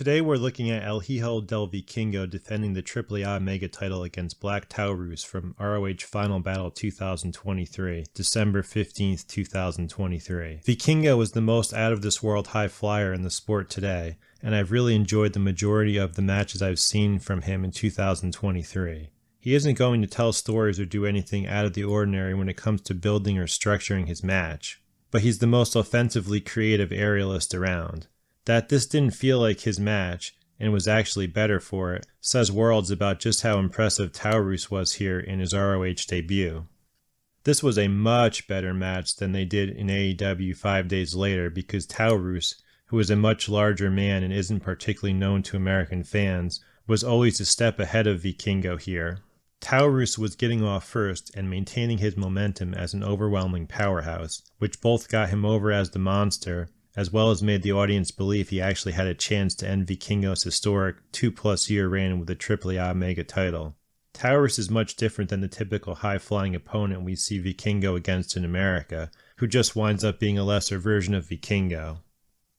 Today we're looking at El Hijo Del Vikingo defending the AAA Mega Title against Black Taurus from ROH Final Battle 2023, December 15th, 2023. Vikingo was the most out-of-this-world high flyer in the sport today, and I've really enjoyed the majority of the matches I've seen from him in 2023. He isn't going to tell stories or do anything out of the ordinary when it comes to building or structuring his match, but he's the most offensively creative aerialist around. That this didn't feel like his match, and was actually better for it, says worlds about just how impressive Taurus was here in his ROH debut. This was a much better match than they did in AEW 5 days later because Taurus, who is a much larger man and isn't particularly known to American fans, was always a step ahead of Vikingo here. Taurus was getting off first and maintaining his momentum as an overwhelming powerhouse, which both got him over as the monster, as well as made the audience believe he actually had a chance to end Vikingo's historic 2+ year reign with the AAA Mega Title. Taurus is much different than the typical high-flying opponent we see Vikingo against in America, who just winds up being a lesser version of Vikingo.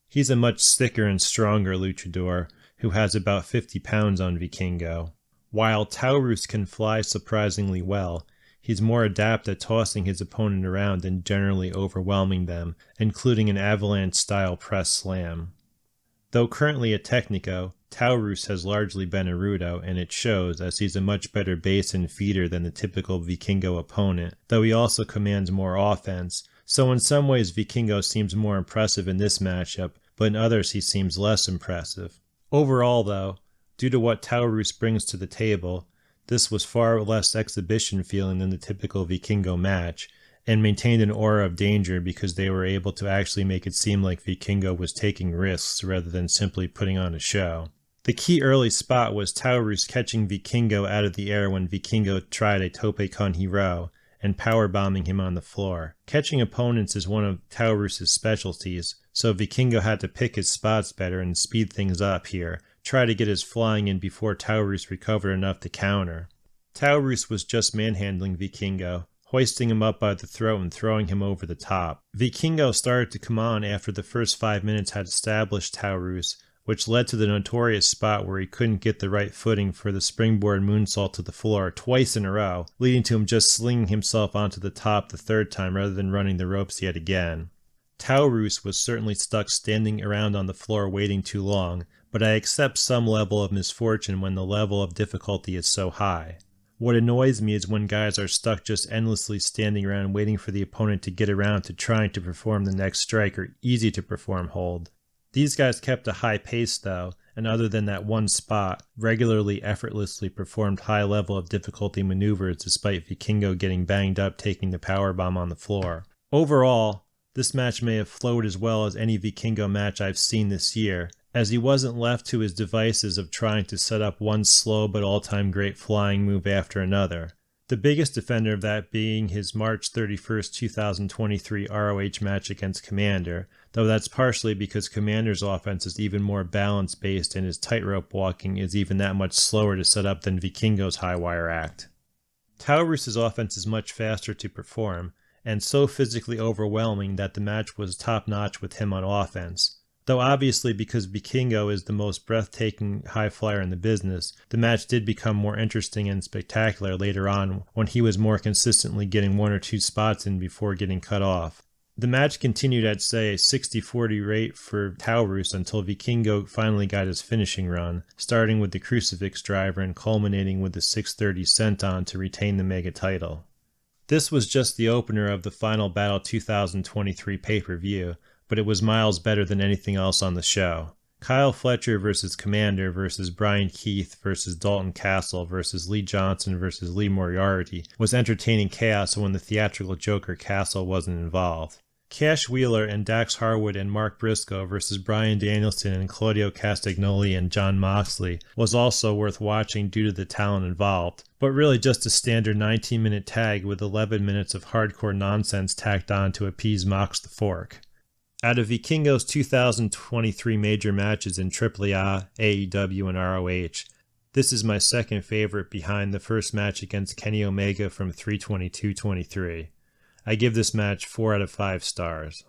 He's a much thicker and stronger luchador, who has about 50 pounds on Vikingo. While Taurus can fly surprisingly well, he's more adept at tossing his opponent around and generally overwhelming them, including an avalanche-style press slam. Though currently a Technico, Taurus has largely been a Rudo, and it shows as he's a much better base and feeder than the typical Vikingo opponent, though he also commands more offense, so in some ways Vikingo seems more impressive in this matchup, but in others he seems less impressive. Overall though, due to what Taurus brings to the table, this was far less exhibition feeling than the typical Vikingo match, and maintained an aura of danger because they were able to actually make it seem like Vikingo was taking risks rather than simply putting on a show. The key early spot was Taurus catching Vikingo out of the air when Vikingo tried a tope con hero and powerbombing him on the floor. Catching opponents is one of Taurus' specialties, so Vikingo had to pick his spots better and speed things up here, try to get his flying in before Taurus recovered enough to counter. Taurus was just manhandling Vikingo, hoisting him up by the throat and throwing him over the top. Vikingo started to come on after the first 5 minutes had established Taurus, which led to the notorious spot where he couldn't get the right footing for the springboard moonsault to the floor twice in a row, leading to him just slinging himself onto the top the third time rather than running the ropes yet again. Taurus was certainly stuck standing around on the floor waiting too long, but I accept some level of misfortune when the level of difficulty is so high. What annoys me is when guys are stuck just endlessly standing around waiting for the opponent to get around to trying to perform the next strike or easy to perform hold. These guys kept a high pace though, and other than that one spot, regularly effortlessly performed high level of difficulty maneuvers despite Vikingo getting banged up taking the powerbomb on the floor. Overall, this match may have flowed as well as any Vikingo match I've seen this year, as he wasn't left to his devices of trying to set up one slow but all-time great flying move after another. The biggest defender of that being his March 31st, 2023 ROH match against Komander, though that's partially because Komander's offense is even more balance-based and his tightrope walking is even that much slower to set up than Vikingo's high-wire act. Taurus' offense is much faster to perform, and so physically overwhelming that the match was top-notch with him on offense. Though obviously because Vikingo is the most breathtaking high flyer in the business, the match did become more interesting and spectacular later on when he was more consistently getting 1 or 2 spots in before getting cut off. The match continued at say a 60-40 rate for Taurus until Vikingo finally got his finishing run, starting with the crucifix driver and culminating with the 630 senton to retain the Mega Title. This was just the opener of the Final Battle 2023 pay-per-view, but it was miles better than anything else on the show. Kyle Fletcher versus Komander versus Brian Keith versus Dalton Castle versus Lee Johnson versus Lee Moriarty was entertaining chaos when the theatrical Joker Castle wasn't involved. Cash Wheeler and Dax Harwood and Mark Briscoe versus Bryan Danielson and Claudio Castagnoli and Jon Moxley was also worth watching due to the talent involved, but really just a standard 19-minute tag with 11 minutes of hardcore nonsense tacked on to appease Mox the Fork. Out of Vikingo's 2023 major matches in AAA, AEW, and ROH, this is my second favorite behind the first match against Kenny Omega from 3/22/23. I give this match 4 out of 5 stars.